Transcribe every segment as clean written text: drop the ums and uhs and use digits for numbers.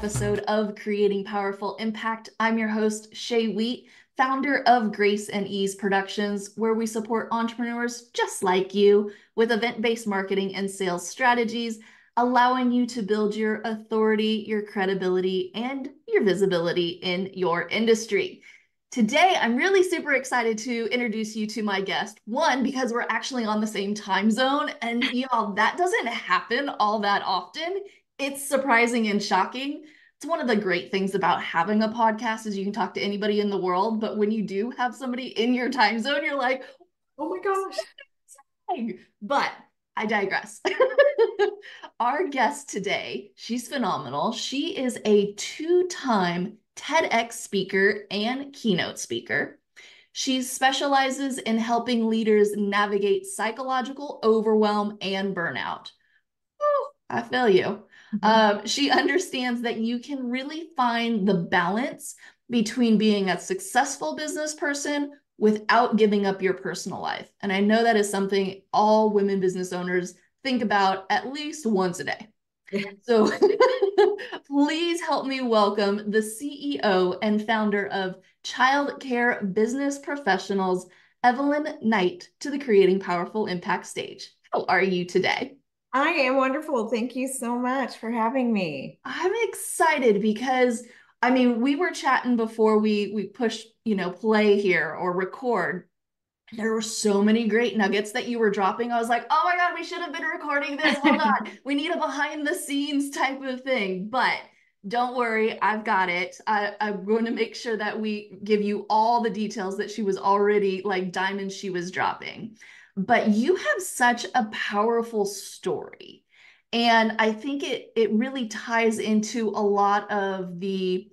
episode of Creating Powerful Impact. I'm your host, Shay Wheat, founder of Grace and Ease Productions, where we support entrepreneurs just like you with event-based marketing and sales strategies, allowing you to build your authority, your credibility, and your visibility in your industry. Today, I'm really super excited to introduce you to my guest. One, because we're actually on the same time zone, and y'all, that doesn't happen all that often. It's surprising and shocking. It's one of the great things about having a podcast is you can talk to anybody in the world, but when you do have somebody in your time zone, you're like, Oh my gosh. but I digress. Our guest today, she's phenomenal. She is a two-time TEDx speaker and keynote speaker. She specializes in helping leaders navigate psychological overwhelm and burnout. Oh, I feel you. She understands that you can really find the balance between being a successful business person without giving up your personal life. And I know that is something all women business owners think about at least once a day. So please help me welcome the CEO and founder of Child Care Business Professionals, Evelyn Knight, to the Creating Powerful Impact stage. How are you today? I am wonderful. Thank you so much for having me. I'm excited because I mean, we were chatting before we pushed, play here or record. There were so many great nuggets that you were dropping. I was like, oh my God, we should have been recording this. Hold on. We need a behind the scenes type of thing. But don't worry, I've got it. I'm going to make sure that we give you all the details that she was already like diamonds she was dropping. But you have such a powerful story. And I think it really ties into a lot of the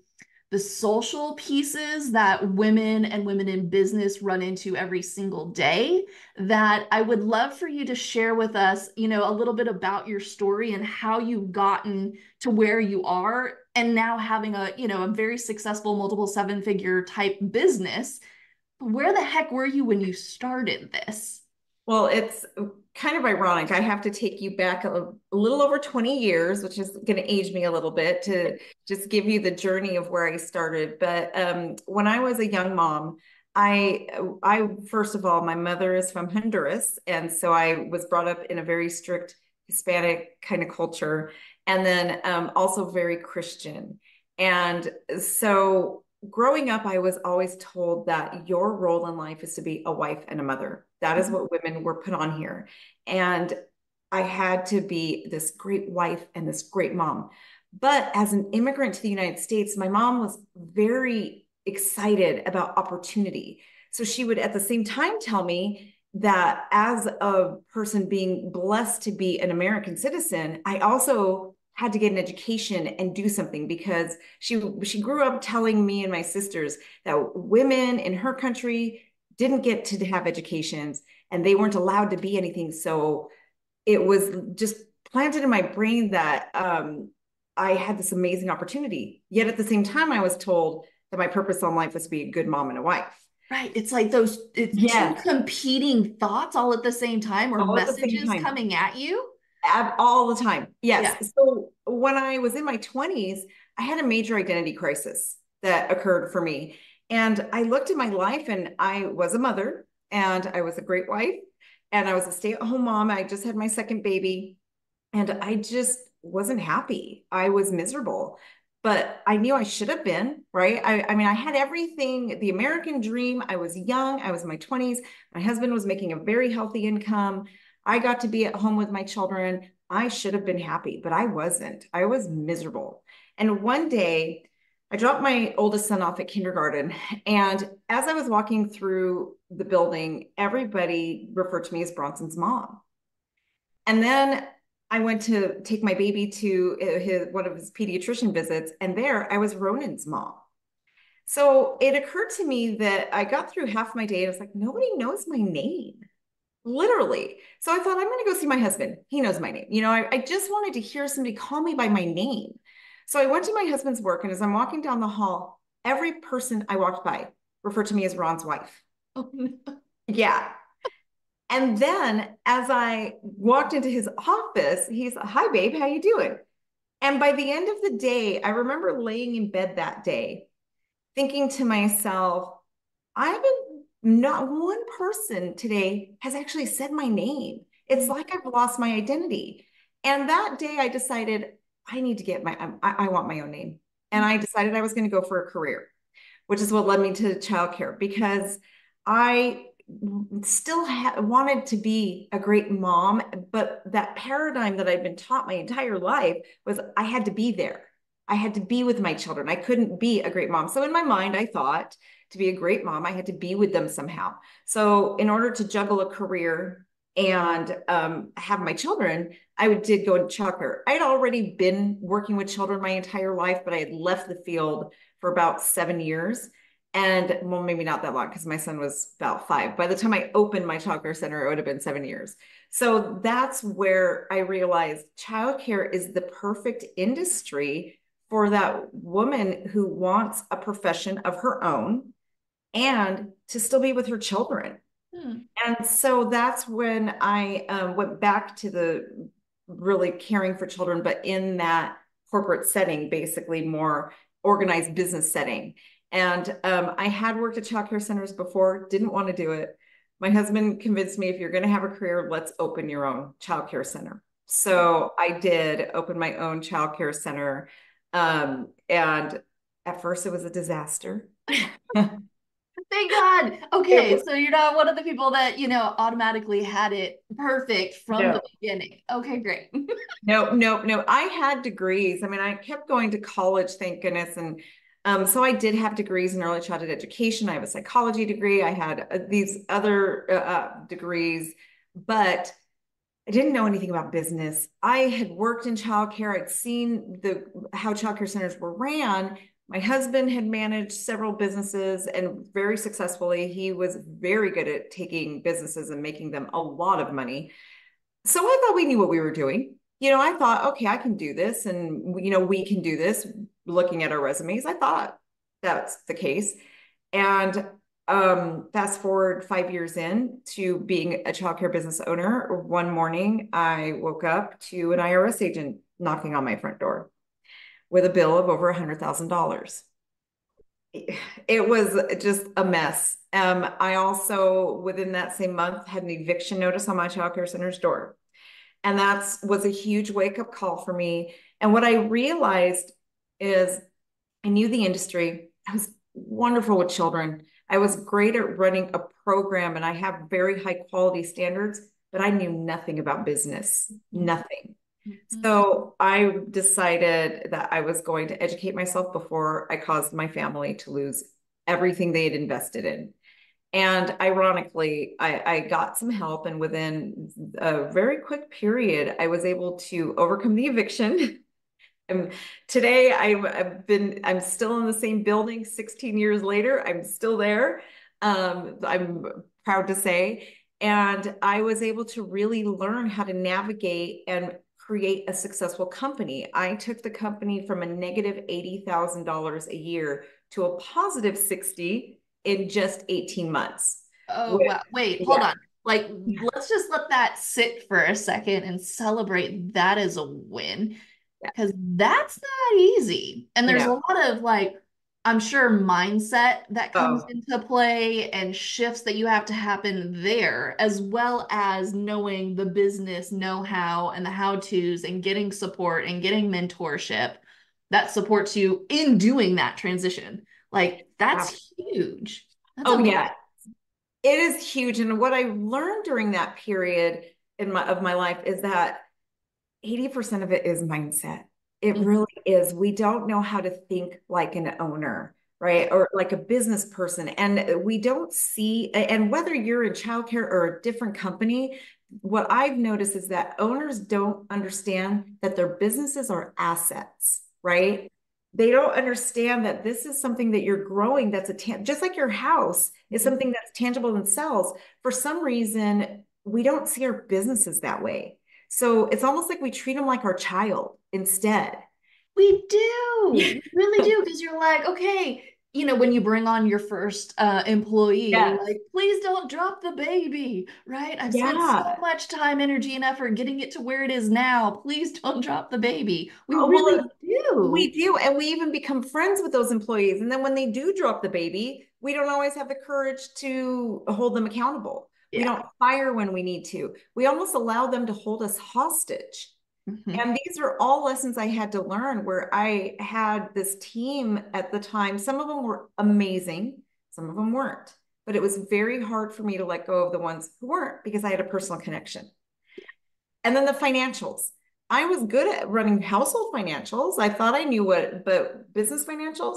social pieces that women and women in business run into every single day that I would love for you to share with us, a little bit about your story and how you've gotten to where you are and now having a very successful multiple seven-figure type business. Where the heck were you when you started this? Well, it's kind of ironic. I have to take you back a little over 20 years, which is going to age me a little bit to just give you the journey of where I started. But when I was a young mom, I first of all, my mother is from Honduras, and so I was brought up in a very strict Hispanic kind of culture, and then also very Christian. And so growing up, I was always told that your role in life is to be a wife and a mother. That is what women were put on here. And I had to be this great wife and this great mom. But as an immigrant to the United States, my mom was very excited about opportunity. So she would at the same time tell me that as a person being blessed to be an American citizen, I also had to get an education and do something because she grew up telling me and my sisters that women in her country didn't get to have educations and they weren't allowed to be anything. So it was just planted in my brain that I had this amazing opportunity. Yet at the same time, I was told that my purpose on life was to be a good mom and a wife. Right. It's like it's two Yes, competing thoughts all at the same time or all at the same messages time. coming at you. All the time. Yeah. Yes. So when I was in my 20s, I had a major identity crisis that occurred for me. And I looked at my life and I was a mother and I was a great wife and I was a stay-at-home mom. I just had my second baby and I just wasn't happy. I was miserable, but I knew I should have been, right? I mean, I had everything, the American dream. I was young. I was in my 20s. My husband was making a very healthy income. I got to be at home with my children. I should have been happy, but I wasn't. I was miserable. And one day, I dropped my oldest son off at kindergarten. And as I was walking through the building, everybody referred to me as Bronson's mom. And then I went to take my baby to one of his pediatrician visits, and there I was Ronan's mom. So it occurred to me that I got through half my day and I was like, nobody knows my name. Literally. So I thought, I'm going to go see my husband. He knows my name. I just wanted to hear somebody call me by my name. So I went to my husband's work, and as I'm walking down the hall, every person I walked by referred to me as Ron's wife. Oh, no. Yeah. And then as I walked into his office, he's, hi, babe, how you doing? And by the end of the day, I remember laying in bed that day thinking to myself, I haven't, not one person today has actually said my name. It's like I've lost my identity. And that day I decided I need to get I want my own name. And I decided I was going to go for a career, which is what led me to childcare because I still wanted to be a great mom, but that paradigm that I'd been taught my entire life was I had to be there. I had to be with my children. I couldn't be a great mom. So in my mind, I thought to be a great mom, I had to be with them somehow. So in order to juggle a career and have my children, did go into childcare. I had already been working with children my entire life, but I had left the field for about 7 years. And well, maybe not that long because my son was about 5. By the time I opened my childcare center, it would have been 7 years. So that's where I realized childcare is the perfect industry for that woman who wants a profession of her own and to still be with her children. Hmm. And so that's when I went back to the really caring for children, but in that corporate setting, basically more organized business setting. And I had worked at childcare centers before, didn't want to do it. My husband convinced me if you're going to have a career, let's open your own childcare center. So I did open my own childcare center. And at first it was a disaster. Thank God. It Okay, was, so you're not one of the people that, automatically had it perfect from the no. beginning. Okay, great. No, no, no. I had degrees. I mean, I kept going to college, thank goodness. And so I did have degrees in early childhood education. I have a psychology degree. I had these other degrees, but I didn't know anything about business. I had worked in childcare. I'd seen how childcare centers were ran. My husband had managed several businesses and very successfully. He was very good at taking businesses and making them a lot of money. So I thought we knew what we were doing. I thought, okay, I can do this, and we can do this. Looking at our resumes, I thought that's the case. And fast forward 5 years in to being a childcare business owner, one morning I woke up to an IRS agent knocking on my front door with a bill of over $100,000. It was just a mess. I also, within that same month, had an eviction notice on my childcare center's door. And that was a huge wake up call for me. And what I realized is I knew the industry. I was wonderful with children. I was great at running a program and I have very high quality standards, but I knew nothing about business, nothing. So I decided that I was going to educate myself before I caused my family to lose everything they had invested in. And ironically, I got some help, and within a very quick period, I was able to overcome the eviction. And today I'm still in the same building 16 years later. I'm still there. I'm proud to say. And I was able to really learn how to navigate and create a successful company. I took the company from a negative $80,000 a year to a positive 60 in just 18 months. Oh, With, wow. Wait, hold yeah. on. Like, let's just let that sit for a second and celebrate that as a win Yeah. because that's not easy. And there's a No. lot of like, I'm sure mindset that comes Oh, into play and shifts that you have to happen there, as well as knowing the business know-how and the how-tos and getting support and getting mentorship that supports you in doing that transition. Like, that's huge. That's oh amazing. yeah. It is huge. And what I learned during that period of my life is that 80% of it is mindset. It really is. We don't know how to think like an owner, right? Or like a business person. And we don't see, and whether you're in childcare or a different company, what I've noticed is that owners don't understand that their businesses are assets, right? They don't understand that this is something that you're growing that's just like your house is something that's tangible and sells. For some reason, we don't see our businesses that way. So it's almost like we treat them like our child instead. We do. We really do. Because you're like, okay. when you bring on your first employee and you're Yes. like, please don't drop the baby, right? I've spent so Yeah. much time, energy, and effort getting it to where it is now. Please don't drop the baby. We Oh, really well, we do. do. And we even become friends with those employees. And then when they do drop the baby, we don't always have the courage to hold them accountable. We Yeah. don't fire when we need to. We almost allow them to hold us hostage. Mhm. And these are all lessons I had to learn where I had this team at the time. Some of them were amazing, some of them weren't. But it was very hard for me to let go of the ones who weren't because I had a personal connection. And then the financials. I was good at running household financials. I thought I knew what, but business financials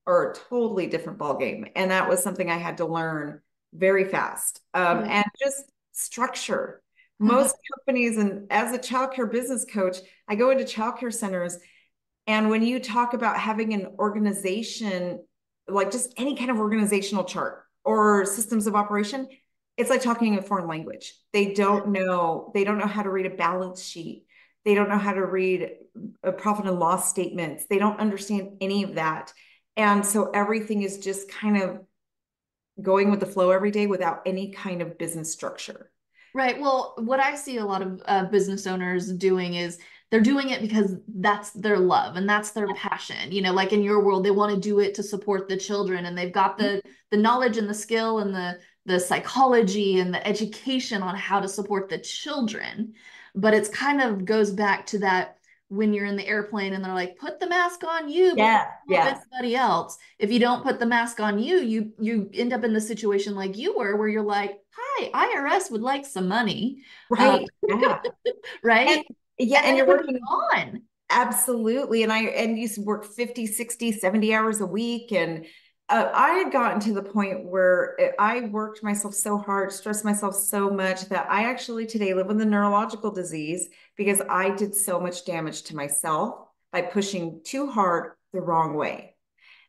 are a totally different ballgame. And that was something I had to learn very fast. Yeah. And just structure. Most companies, and as a childcare business coach, I go into childcare centers. And when you talk about having an organization, like just any kind of organizational chart or systems of operation, it's like talking a foreign language. They don't know how to read a balance sheet. They don't know how to read a profit and loss statements. They don't understand any of that. And so everything is just kind of going with the flow every day without any kind of business structure. Right. Well, what I see a lot of business owners doing is they're doing it because that's their love and that's their passion. Like in your world, they want to do it to support the children, and they've got the knowledge and the skill and the psychology and the education on how to support the children. But it's kind of goes back to that when you're in the airplane and they're like, put the mask on you before Yeah, you help yes, anybody else. If you don't put the mask on you, you end up in the situation like you were, where you're like, hi, IRS would like some money, uh, right. Yeah. And right? yeah, And and then you're you're moving working. on. Absolutely. And you work 50, 60, 70 hours a week. And I had gotten to the point where I worked myself so hard, stressed myself so much that I actually today live with a neurological disease because I did so much damage to myself by pushing too hard the wrong way.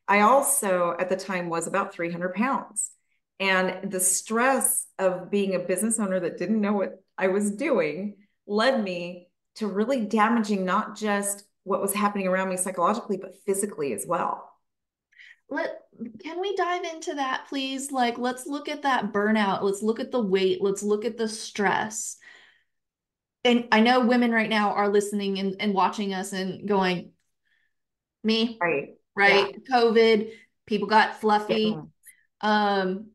I also, at the time, was about 300 pounds. And the stress of being a business owner that didn't know what I was doing led me to really damaging not just what was happening around me psychologically, but physically as well. Let Can we dive into that, please? Like, let's look at that burnout. Let's look at the weight. Let's look at the stress. And I know women right now are listening and watching us and going, me, Right. Yeah. right? COVID, people got fluffy. Yeah. Um,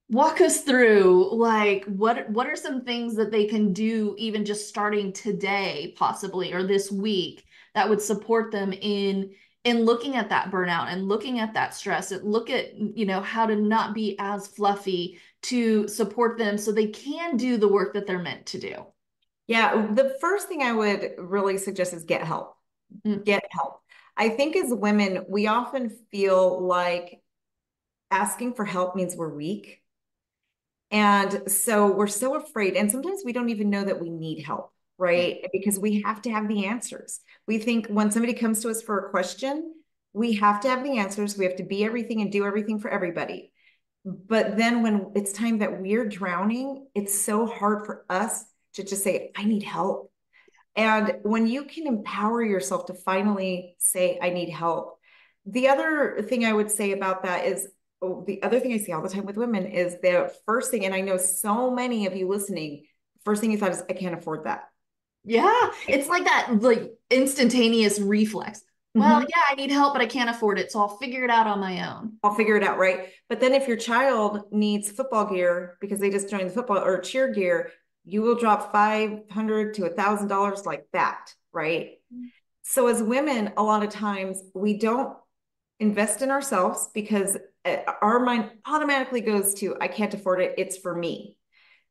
Walk us through, like, what are some things that they can do even just starting today, possibly, or this week, that would support them in looking at that burnout and looking at that stress and look at, how to not be as fluffy to support them so they can do the work that they're meant to do. Yeah. The first thing I would really suggest is get help. Mm. Get help. I think as women, we often feel like asking for help means we're weak. And so we're so afraid. And sometimes we don't even know that we need help, right? Because we have to have the answers. We think when somebody comes to us for a question, we have to have the answers. We have to be everything and do everything for everybody. But then when it's time that we're drowning, it's so hard for us to just say, I need help. And when you can empower yourself to finally say, I need help. The other thing I would say about that is the other thing I see all the time with women is the first thing, and I know so many of you listening, first thing you thought is, I can't afford that. Yeah, it's like that, like instantaneous reflex. Well, Mhm. yeah, I need help, but I can't afford it, so I'll figure it out on my own. I'll figure it out, right? But then if your child needs football gear because they just joined the football or cheer gear, you will drop 500 to $1,000 like that, right? So as women, a lot of times we don't invest in ourselves because our mind automatically goes to, I can't afford it. It's for me.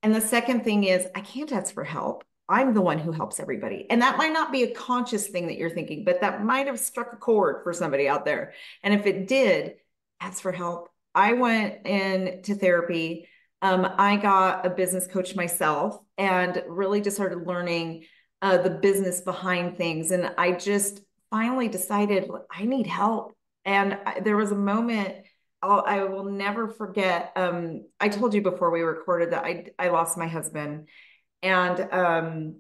And the second thing is, I can't ask for help. I'm the one who helps everybody. And that might not be a conscious thing that you're thinking, but that might have struck a chord for somebody out there. And if it did, ask for help. I went into therapy. I got a business coach myself and really just started learning the business behind things. And I just finally decided I need help. And there was a moment I will never forget. I told you before we recorded that I lost my husband, and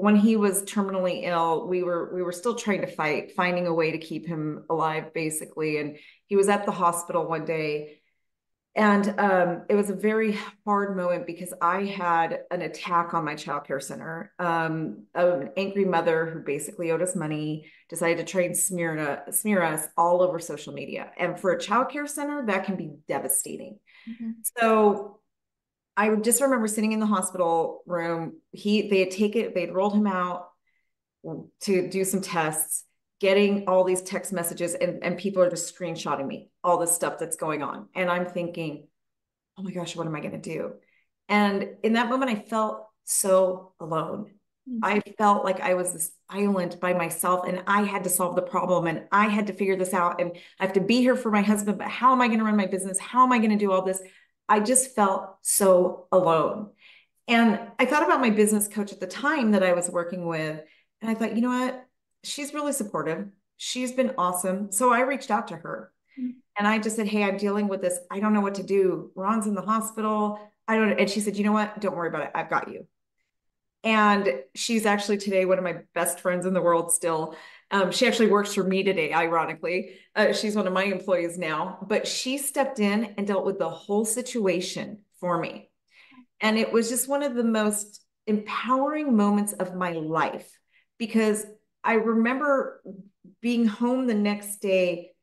when he was terminally ill, we were still trying to finding a way to keep him alive, basically. And he was at the hospital one day, and it was a very hard moment because I had an attack on my childcare center. An angry mother who basically owed us money decided to try and smear us all over social media. And for a childcare center, that can be devastating. Mhm. So I just remember sitting in the hospital room. They'd rolled him out to do some tests, getting all these text messages, and people are just screenshotting me all this stuff that's going on. And I'm thinking, oh my gosh, what am I going to do? And in that moment, I felt so alone. Mhm. I felt like I was this island by myself and I had to solve the problem and I had to figure this out. And I have to be here for my husband, but how am I going to run my business? How am I going to do all this? I just felt so alone. And I thought about my business coach at the time that I was working with. And I thought, you know what? She's really supportive. She's been awesome. So I reached out to her and I just said, hey, I'm dealing with this. I don't know what to do. Ron's in the hospital. I don't. And she said, you know what? Don't worry about it. I've got you. And she's actually today one of my best friends in the world still. She actually works for me today, ironically. She's one of my employees now, but she stepped in and dealt with the whole situation for me. And it was just one of the most empowering moments of my life because I remember being home the next day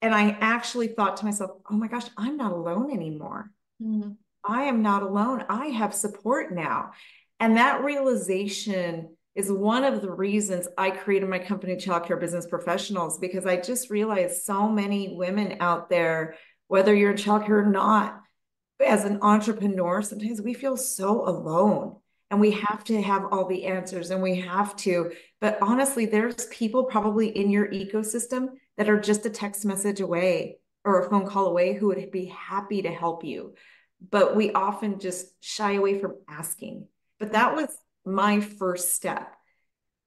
and I actually thought to myself, oh my gosh, I'm not alone anymore. Mhm. I am not alone. I have support now. And that realization is one of the reasons I created my company, Childcare Business Professionals, because I just realized so many women out there, whether you're in childcare or not, as an entrepreneur, sometimes we feel so alone and we have to have all the answers and we have to. But honestly, there's people probably in your ecosystem that are just a text message away or a phone call away who would be happy to help you. But we often just shy away from asking. But that was my first step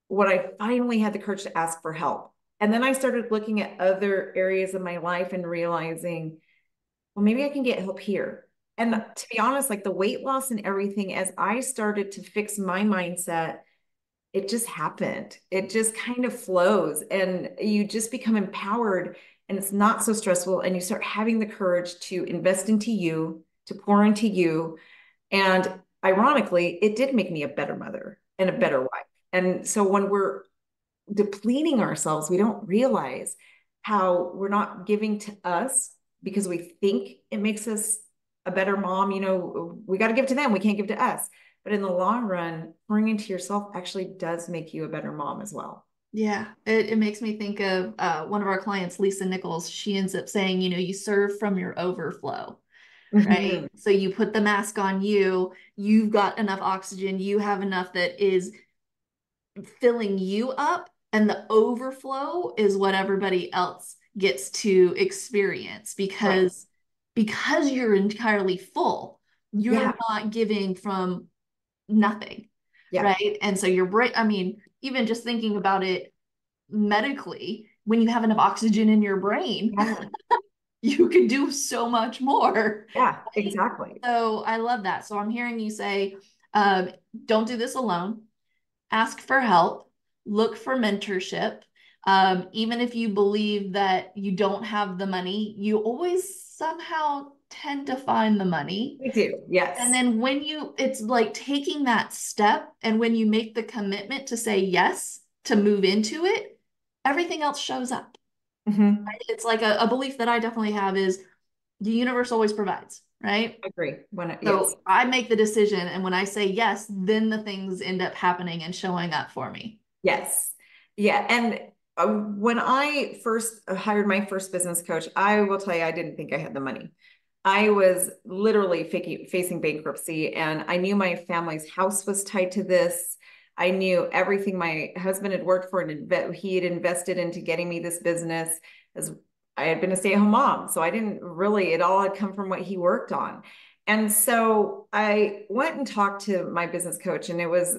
when I finally had the courage to ask for help. And then I started looking at other areas of my life and realizing, well, maybe I can get help here. And to be honest, like the weight loss and everything, as I started to fix my mindset, it just happened. It just kind of flows and you just become empowered and it's not so stressful. And you start having the courage to invest into you, to pour into you. And ironically, it did make me a better mother and a better wife. And so when we're depleting ourselves, we don't realize how we're not giving to us because we think it makes us a better mom. You know, we got to give to them, we can't give to us. But in the long run, pouring into yourself actually does make you a better mom as well. Yeah, it makes me think of one of our clients, Lisa Nichols. She ends up saying, you serve from your overflow, right? Mhm. So you put the mask on you, you've got enough oxygen, you have enough that is filling you up, and the overflow is what everybody else gets to experience Right. because you're entirely full. You're Yeah. not giving from nothing, Yeah. right? And so your brain, I mean, even just thinking about it medically, when you have enough oxygen in your brain, Yeah. you could do so much more. Yeah. Right? Exactly. So I love that. So I'm hearing you say, um, don't do this alone. Ask for help. Look for mentorship. Even if you believe that you don't have the money, you always somehow tend to find the money. We do. And Yes. then it's like taking that step, and when you make the commitment to say yes, to move into it, everything else shows up. Hmm. It's like a belief that I definitely have is the universe always provides, right? Agree. Yes. So I make the decision, and when I say yes, then the things end up happening and showing up for me. Yes. Yeah. And when I first hired my first business coach, I will tell you, I didn't think I had the money. I was literally facing bankruptcy, and I knew my family's house was tied to this. I knew everything my husband had worked for and he had invested into getting me this business. As I had been a stay-at-home mom, so I didn't really, it all had come from what he worked on. And so I went and talked to my business coach, and it was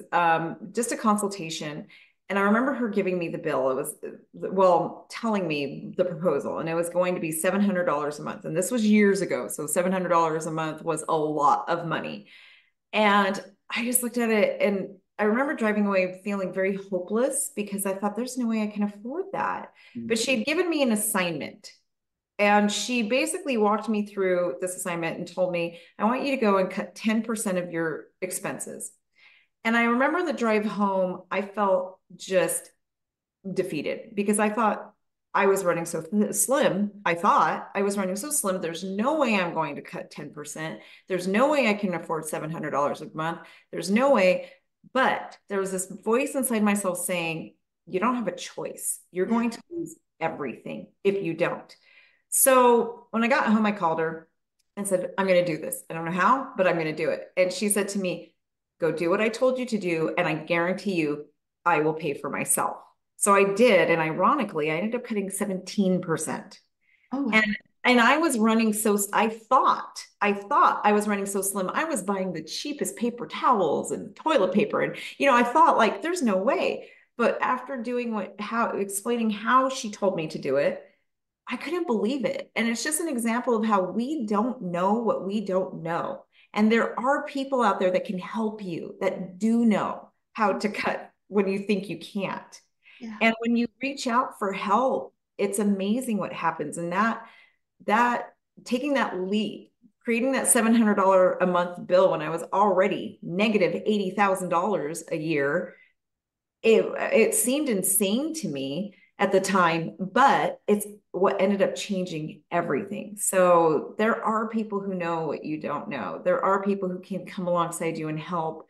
just a consultation. And I remember her giving me the bill. It was, well, telling me the proposal, and it was going to be $700 a month. And this was years ago. So $700 a month was a lot of money. And I just looked at it and I remember driving away feeling very hopeless because I thought there's no way I can afford that. But she had given me an assignment. And she basically walked me through this assignment and told me, I want you to go and cut 10% of your expenses. And I remember the drive home, I felt just defeated because I thought I was running so slim. I thought I was running so slim. There's no way I'm going to cut 10%. There's no way I can afford $700 a month. There's no way. But there was this voice inside myself saying, you don't have a choice. You're going to lose everything if you don't. So when I got home, I called her and said, I'm going to do this. I don't know how, but I'm going to do it. And she said to me, go do what I told you to do. And I guarantee you, I will pay for myself. So I did. And ironically, I ended up cutting 17%. Oh, wow. And I was running so, I thought I was running so slim. I was buying the cheapest paper towels and toilet paper. And, I thought like, there's no way. But after doing explaining how she told me to do it, I couldn't believe it. And it's just an example of how we don't know what we don't know. And there are people out there that can help you that do know how to cut when you think you can't. Yeah. And when you reach out for help, it's amazing what happens. And that taking that leap, creating that $700 a month bill when I was already negative $80,000 a year, it seemed insane to me at the time, but it's what ended up changing everything. So there are people who know what you don't know. There are people who can come alongside you and help.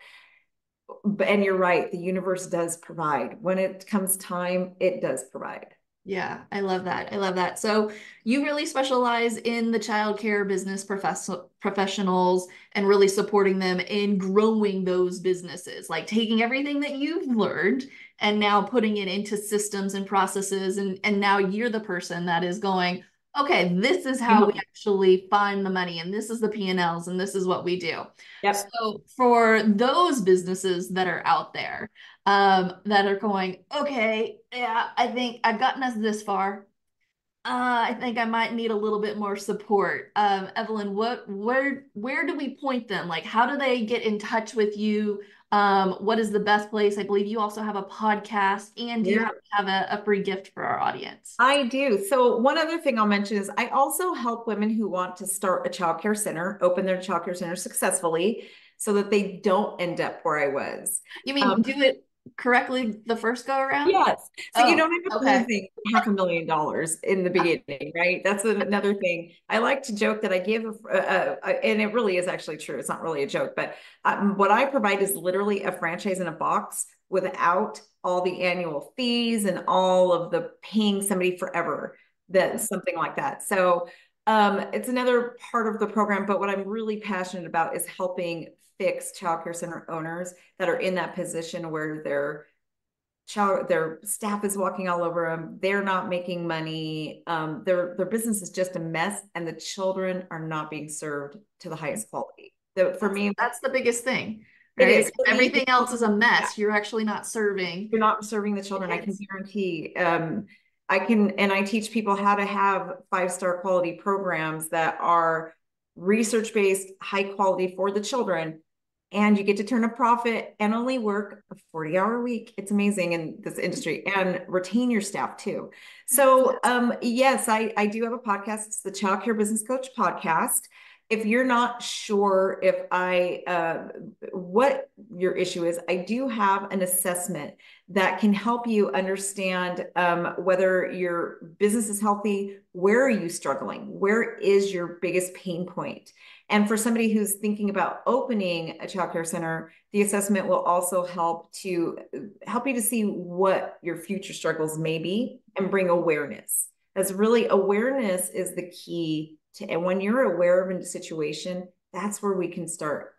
And you're right, the universe does provide. When it comes time, it does provide. Yeah, I love that. I love that. So you really specialize in the childcare business professionals and really supporting them in growing those businesses, like taking everything that you've learned and now putting it into systems and processes. And now you're the person that is going, okay, this is how we actually find the money, and this is the P&Ls, and this is what we do. Yep. So for those businesses that are out there, that are going, okay, yeah, I think I've gotten us this far. I think I might need a little bit more support. Evelyn, where do we point them? Like, how do they get in touch with you? What is the best place? I believe you also have a podcast, and do you Yeah. have a free gift for our audience? I do. So one other thing I'll mention is I also help women who want to start a childcare center, open their childcare center successfully so that they don't end up where I was. You mean do it correctly the first go around? Yes. So you Oh, don't end up okay. losing $500,000 in the beginning, right? That's another thing. I like to joke that I give, and it really is actually true. It's not really a joke, but what I provide is literally a franchise in a box without all the annual fees and all of the paying somebody forever, that something like that. So it's another part of the program, but what I'm really passionate about is helping fix childcare center owners that are in that position where their staff is walking all over them. They're not making money. Their business is just a mess, and the children are not being served to the highest quality. For me, That's the biggest thing, it right? is. If For me, everything else is a mess, you're actually not serving you're not serving the the children. I can kids. guarantee. I teach people how to have 5-star quality programs that are research based, high quality for the children, and you get to turn a profit and only work a 40-hour week. It's amazing in this industry, and retain your staff too. So yes, I do have a podcast. It's the Child Care Business Coach podcast. If you're not sure if what your issue is, I do have an assessment that can help you understand whether your business is healthy. Where are you struggling? Where is your biggest pain point? And for somebody who's thinking about opening a childcare center, the assessment will also help you to see what your future struggles may be and bring awareness. As really, awareness is the key to, and when you're aware of a situation, that's where we can start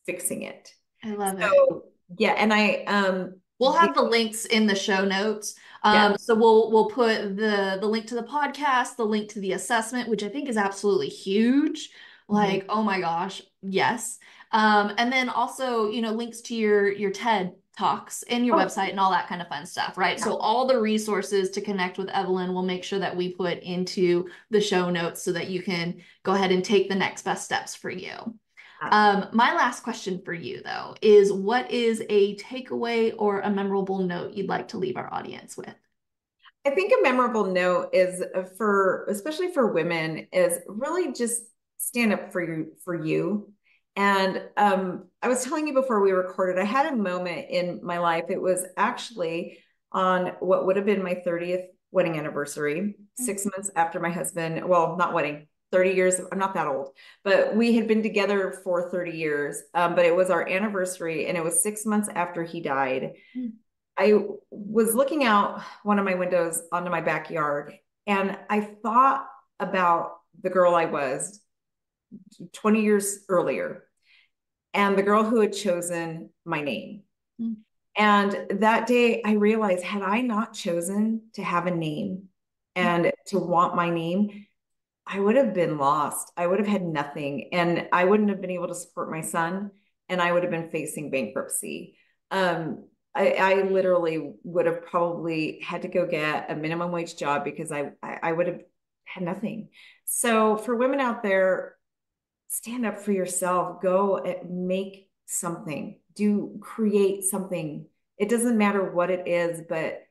fixing it. I love it. So yeah, and We'll have the links in the show notes. yeah. So we'll put the link to the podcast, the link to the assessment, which I think is absolutely huge. Mhm. Like, oh my gosh, yes. And then also, links to your TED Talks and your Oh, website and all that kind of fun stuff, right? yeah. So all the resources to connect with Evelyn, we'll make sure that we put into the show notes so that you can go ahead and take the next best steps for you. My last question for you, though, is what is a takeaway or a memorable note you'd like to leave our audience with? I think a memorable note is especially for women, is really just stand up for you. And I was telling you before we recorded, I had a moment in my life. It was actually on what would have been my 30th wedding anniversary, 6 months after my husband, well, not wedding, 30 years. I'm not that old, but we had been together for 30 years. But it was our anniversary, and it was 6 months after he died. I was looking out one of my windows onto my backyard, and I thought about the girl I was 20 years earlier and the girl who had chosen my name. Mm. And that day I realized, had I not chosen to have a name and to want my name, I would have been lost. I would have had nothing, and I wouldn't have been able to support my son, and I would have been facing bankruptcy. I literally would have probably had to go get a minimum wage job because I would have had nothing. So for women out there, stand up for yourself, go and make something, create something. It doesn't matter what it is, but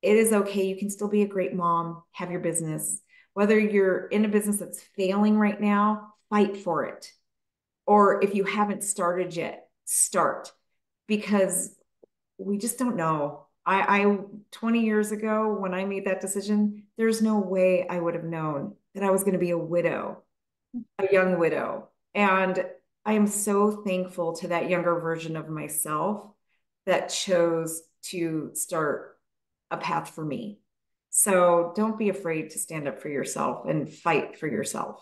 it is okay. You can still be a great mom, have your business. Whether you're in a business that's failing right now, fight for it. Or if you haven't started yet, start, because we just don't know. I 20 years ago, when I made that decision, there's no way I would have known that I was going to be a widow, a young widow. And I am so thankful to that younger version of myself that chose to start a path for me. So don't be afraid to stand up for yourself and fight for yourself.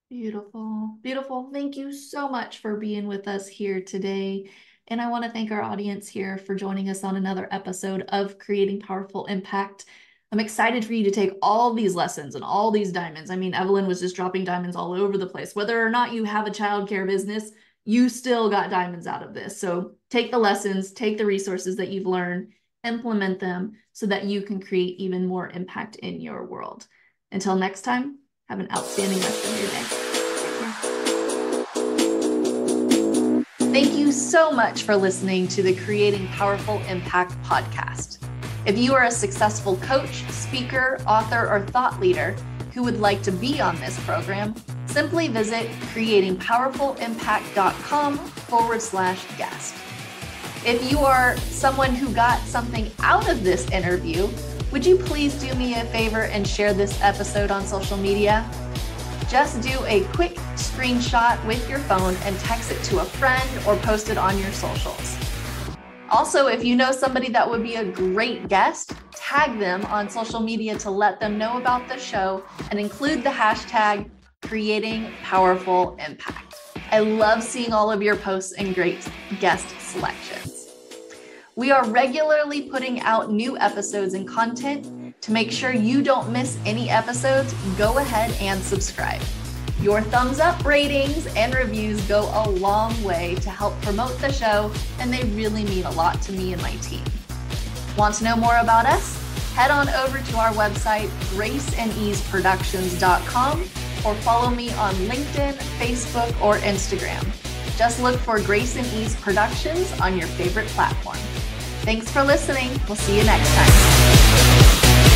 Beautiful, beautiful. Thank you so much for being with us here today. And I want to thank our audience here for joining us on another episode of Creating Powerful Impact. I'm excited for you to take all these lessons and all these diamonds. I mean, Evelyn was just dropping diamonds all over the place. Whether or not you have a childcare business, you still got diamonds out of this. So take the lessons, take the resources that you've learned, implement them so that you can create even more impact in your world. Until next time, have an outstanding rest of your day. Thank you so much for listening to the Creating Powerful Impact podcast. If you are a successful coach, speaker, author, or thought leader who would like to be on this program, simply visit creatingpowerfulimpact.com/guest. If you are someone who got something out of this interview, would you please do me a favor and share this episode on social media? Just do a quick screenshot with your phone and text it to a friend or post it on your socials. Also, if you know somebody that would be a great guest, tag them on social media to let them know about the show and include the hashtag Creating Powerful Impact. I love seeing all of your posts and great guest selections. We are regularly putting out new episodes and content. To make sure you don't miss any episodes, go ahead and subscribe. Your thumbs up, ratings, and reviews go a long way to help promote the show, and they really mean a lot to me and my team. Want to know more about us? Head on over to our website, graceandeaseproductions.com, or follow me on LinkedIn, Facebook, or Instagram. Just look for Grace and Ease Productions on your favorite platform. Thanks for listening. We'll see you next time.